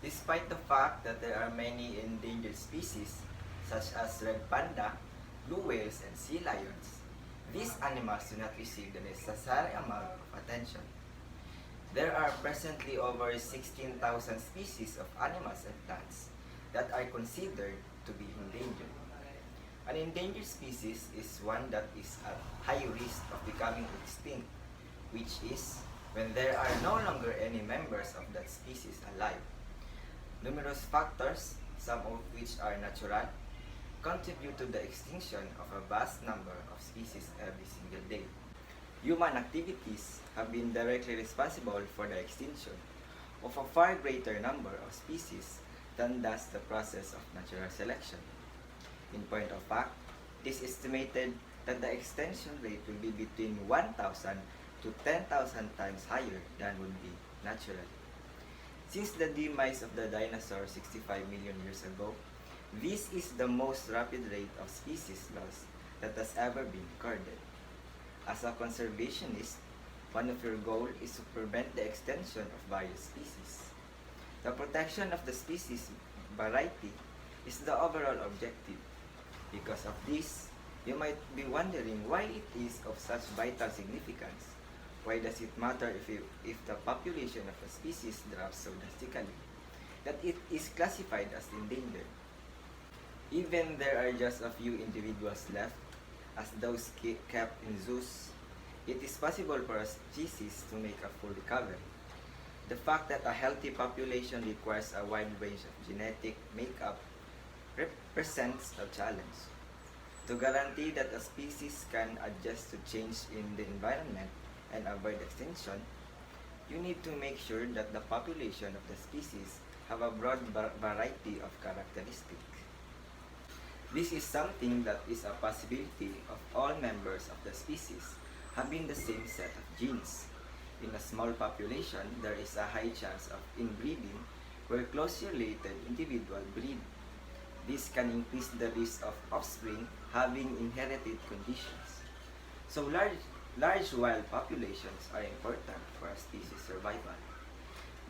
Despite the fact that there are many endangered species, such as red panda, blue whales, and sea lions, these animals do not receive the necessary amount of attention. There are presently over 16,000 species of animals and plants that are considered to be endangered. An endangered species is one that is at high risk of becoming extinct, which is when there are no longer any members of that species alive. Numerous factors, some of which are natural, contribute to the extinction of a vast number of species every single day. Human activities have been directly responsible for the extinction of a far greater number of species than does the process of natural selection. In point of fact, it is estimated that the extinction rate will be between 1,000 to 10,000 times higher than would be natural. Since the demise of the dinosaur 65 million years ago, this is the most rapid rate of species loss that has ever been recorded. As a conservationist, one of your goals is to prevent the extinction of various species. The protection of the species variety is the overall objective. Because of this, you might be wondering why it is of such vital significance. Why does it matter if the population of a species drops so drastically that it is classified as endangered? Even there are just a few individuals left, as those kept in zoos, it is possible for a species to make a full recovery. The fact that a healthy population requires a wide range of genetic makeup represents a challenge. To guarantee that a species can adjust to change in the environment and avoid extinction, you need to make sure that the population of the species have a broad variety of characteristics. This is something that is a possibility of all members of the species having the same set of genes. In a small population, there is a high chance of inbreeding where closely related individuals breed. This can increase the risk of offspring having inherited conditions. So large wild populations are important for a species survival.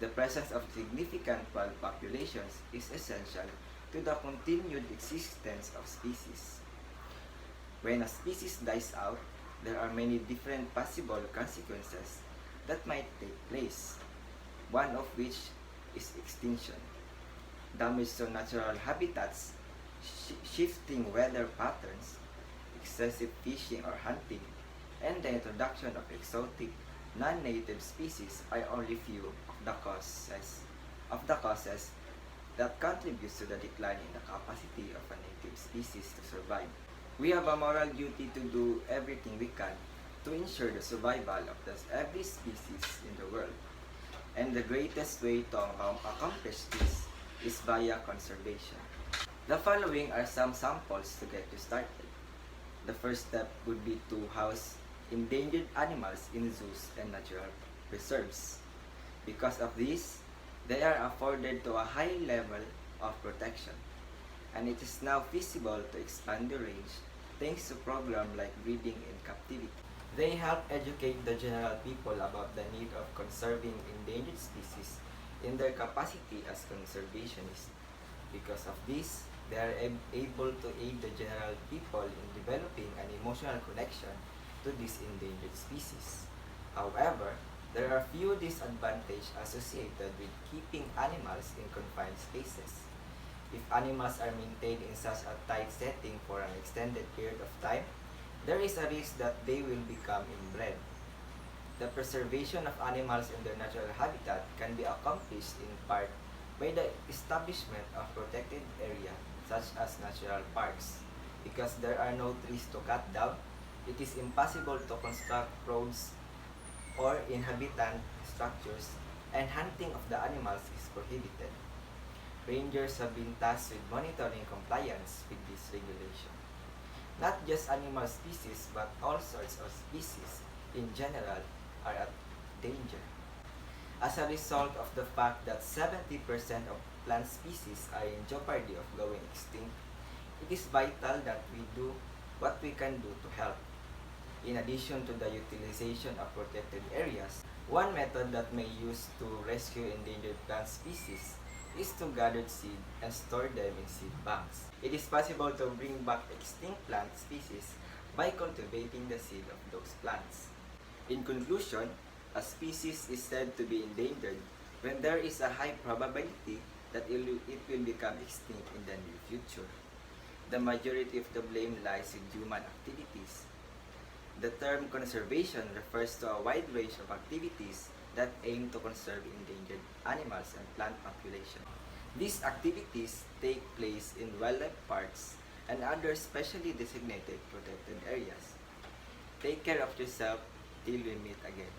The presence of significant wild populations is essential to the continued existence of species. When a species dies out, there are many different possible consequences that might take place, one of which is extinction. Damage to natural habitats, shifting weather patterns, excessive fishing or hunting, and the introduction of exotic, non-native species are only few of the causes that contributes to the decline in the capacity of a native species to survive. We have a moral duty to do everything we can to ensure the survival of every species in the world. And the greatest way to accomplish this is via conservation. The following are some samples to get you started. The first step would be to house endangered animals in zoos and natural reserves. Because of this, they are afforded to a high level of protection, and it is now feasible to expand the range thanks to programs like breeding in captivity. They help educate the general people about the need of conserving endangered species in their capacity as conservationists. Because of this, they are able to aid the general people in developing an emotional connection to these endangered species. However, there are few disadvantages associated with keeping animals in confined spaces. If animals are maintained in such a tight setting for an extended period of time, there is a risk that they will become inbred. The preservation of animals in their natural habitat can be accomplished in part by the establishment of protected areas such as natural parks. Because there are no trees to cut down, it is impossible to construct roads or inhabitant structures, and hunting of the animals is prohibited. Rangers have been tasked with monitoring compliance with this regulation. Not just animal species, but all sorts of species in general are at danger. As a result of the fact that 70% of plant species are in jeopardy of going extinct, it is vital that we do what we can do to help. In addition to the utilization of protected areas, one method that may use to rescue endangered plant species is to gather seed and store them in seed banks. It is possible to bring back extinct plant species by cultivating the seed of those plants. In conclusion, a species is said to be endangered when there is a high probability that it will become extinct in the near future. The majority of the blame lies with human activities. The term conservation refers to a wide range of activities that aim to conserve endangered animals and plant population. These activities take place in wildlife parks and other specially designated protected areas. Take care of yourself till we meet again.